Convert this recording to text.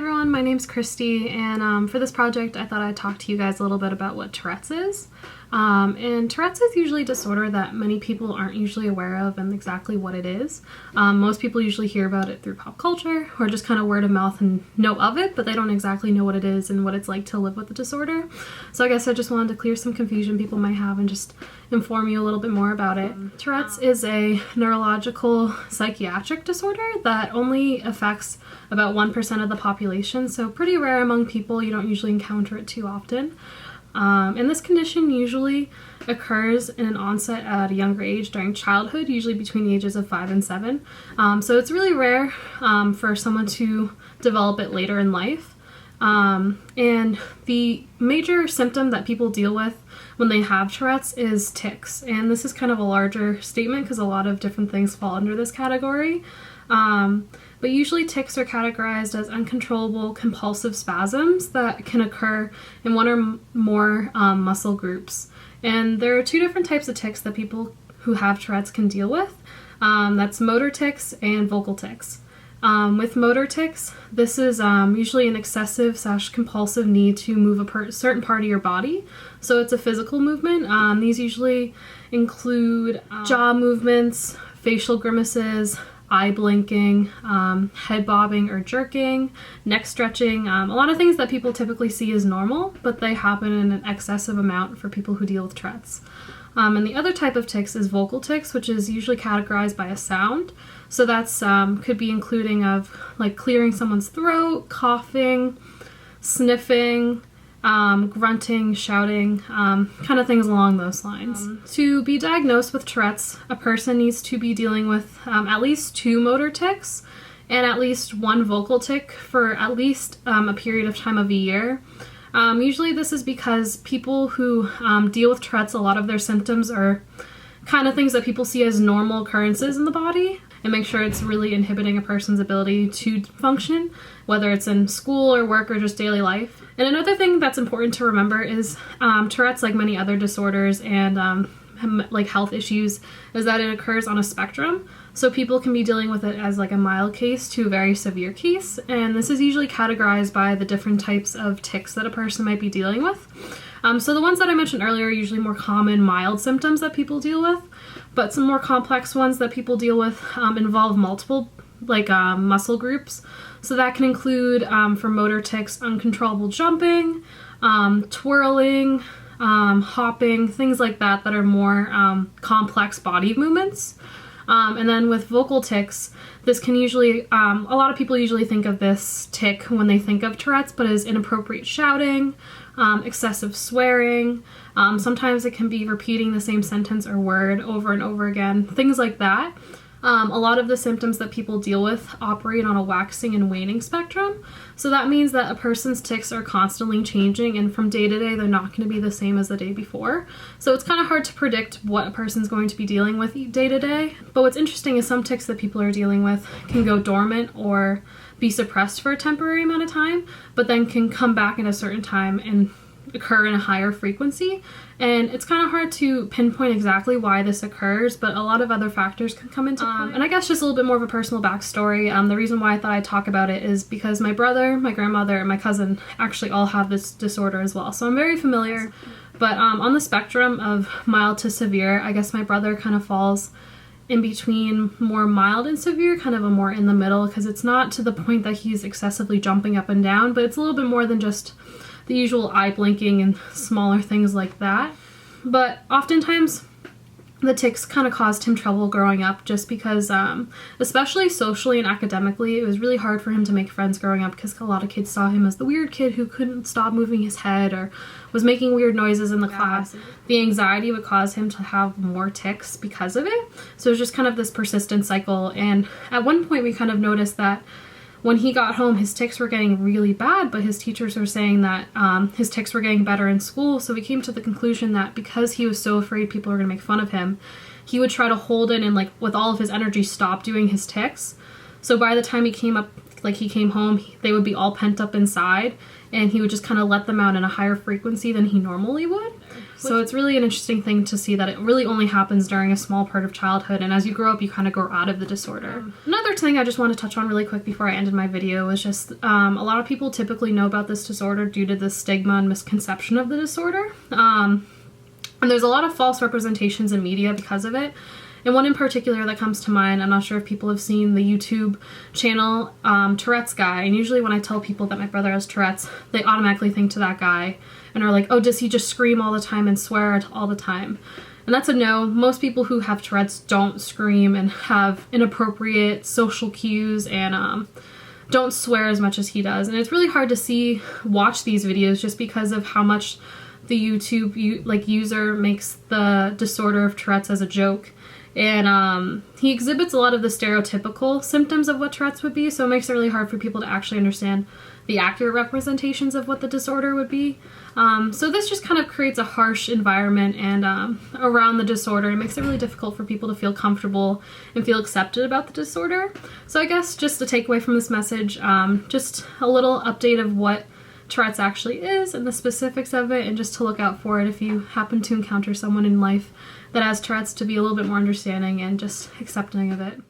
everyone, my name's Christy, and for this project I thought I'd talk to you guys a little bit about what Tourette's is. And Tourette's is usually a disorder that many people aren't usually aware of and exactly what it is. Most people usually hear about it through pop culture or just kind of word of mouth and know of it, but they don't exactly know what it is and what it's like to live with the disorder. So I guess I just wanted to clear some confusion people might have and just inform you a little bit more about it. Tourette's is a neurological psychiatric disorder that only affects about 1% of the population, so pretty rare among people. You don't usually encounter it too often. And this condition usually occurs in an onset at a younger age during childhood, usually between the ages of 5 and 7. So it's really rare for someone to develop it later in life. And the major symptom that people deal with when they have Tourette's is tics. And this is kind of a larger statement because a lot of different things fall under this category. But usually tics are categorized as uncontrollable compulsive spasms that can occur in one or more muscle groups. And there are two different types of tics that people who have Tourette's can deal with. That's motor tics and vocal tics. With motor tics, this is usually an excessive/compulsive need to move a certain part of your body. So it's a physical movement. These usually include jaw movements, facial grimaces, eye blinking, head bobbing or jerking, neck stretching, a lot of things that people typically see as normal, but they happen in an excessive amount for people who deal with Tourette's. And the other type of tics is vocal tics, which is usually categorized by a sound. So that's could be including of like clearing someone's throat, coughing, sniffing, grunting, shouting, kind of things along those lines. To be diagnosed with Tourette's, a person needs to be dealing with at least 2 motor tics and at least 1 vocal tic for at least a period of time of a year. Usually this is because people who deal with Tourette's, a lot of their symptoms are kind of things that people see as normal occurrences in the body and make sure it's really inhibiting a person's ability to function, whether it's in school or work or just daily life. And another thing that's important to remember is Tourette's, like many other disorders and like health issues, is that it occurs on a spectrum. So people can be dealing with it as like a mild case to a very severe case, and this is usually categorized by the different types of tics that a person might be dealing with. So the ones that I mentioned earlier are usually more common mild symptoms that people deal with, but some more complex ones that people deal with involve multiple muscle groups. So that can include for motor tics, uncontrollable jumping, twirling, hopping, things like that are more complex body movements. And then with vocal tics, this can usually, a lot of people usually think of this tic when they think of Tourette's, but as inappropriate shouting, excessive swearing, sometimes it can be repeating the same sentence or word over and over again, things like that. A lot of the symptoms that people deal with operate on a waxing and waning spectrum. So that means that a person's tics are constantly changing, and from day to day, they're not going to be the same as the day before. So it's kind of hard to predict what a person's going to be dealing with day to day. But what's interesting is some tics that people are dealing with can go dormant or be suppressed for a temporary amount of time, but then can come back at a certain time and occur in a higher frequency. And it's kind of hard to pinpoint exactly why this occurs, but a lot of other factors can come into play. And I guess just a little bit more of a personal backstory. The reason why I thought I'd talk about it is because my brother, my grandmother, and my cousin actually all have this disorder as well. So I'm very familiar. But on the spectrum of mild to severe, I guess my brother kind of falls in between more mild and severe, kind of a more in the middle, because it's not to the point that he's excessively jumping up and down, but it's a little bit more than just the usual eye blinking and smaller things like that. But oftentimes the tics kind of caused him trouble growing up just because, especially socially and academically, it was really hard for him to make friends growing up because a lot of kids saw him as the weird kid who couldn't stop moving his head or was making weird noises in the class. The anxiety would cause him to have more tics because of it. So it was just kind of this persistent cycle. And at one point we kind of noticed that when he got home, his tics were getting really bad, but his teachers were saying that his tics were getting better in school. So we came to the conclusion that because he was so afraid people were going to make fun of him, he would try to hold it and, like, with all of his energy, stop doing his tics. So by the time he came home, they would be all pent up inside, and he would just kind of let them out in a higher frequency than he normally would. So it's really an interesting thing to see that it really only happens during a small part of childhood, and as you grow up, you kind of grow out of the disorder. Another other thing I just want to touch on really quick before I ended my video is just a lot of people typically know about this disorder due to the stigma and misconception of the disorder. And there's a lot of false representations in media because of it. And one in particular that comes to mind, I'm not sure if people have seen the YouTube channel Tourette's guy. And usually when I tell people that my brother has Tourette's, they automatically think to that guy and are like, oh, does he just scream all the time and swear all the time? And that's a no. Most people who have Tourette's don't scream and have inappropriate social cues and don't swear as much as he does. And it's really hard to watch these videos just because of how much the YouTube user makes the disorder of Tourette's as a joke. And he exhibits a lot of the stereotypical symptoms of what Tourette's would be, so it makes it really hard for people to actually understand the accurate representations of what the disorder would be. So this just kind of creates a harsh environment and around the disorder. It makes it really difficult for people to feel comfortable and feel accepted about the disorder. So I guess just a takeaway from this message, just a little update of what Tourette's actually is and the specifics of it, and just to look out for it if you happen to encounter someone in life that has Tourette's, to be a little bit more understanding and just accepting of it.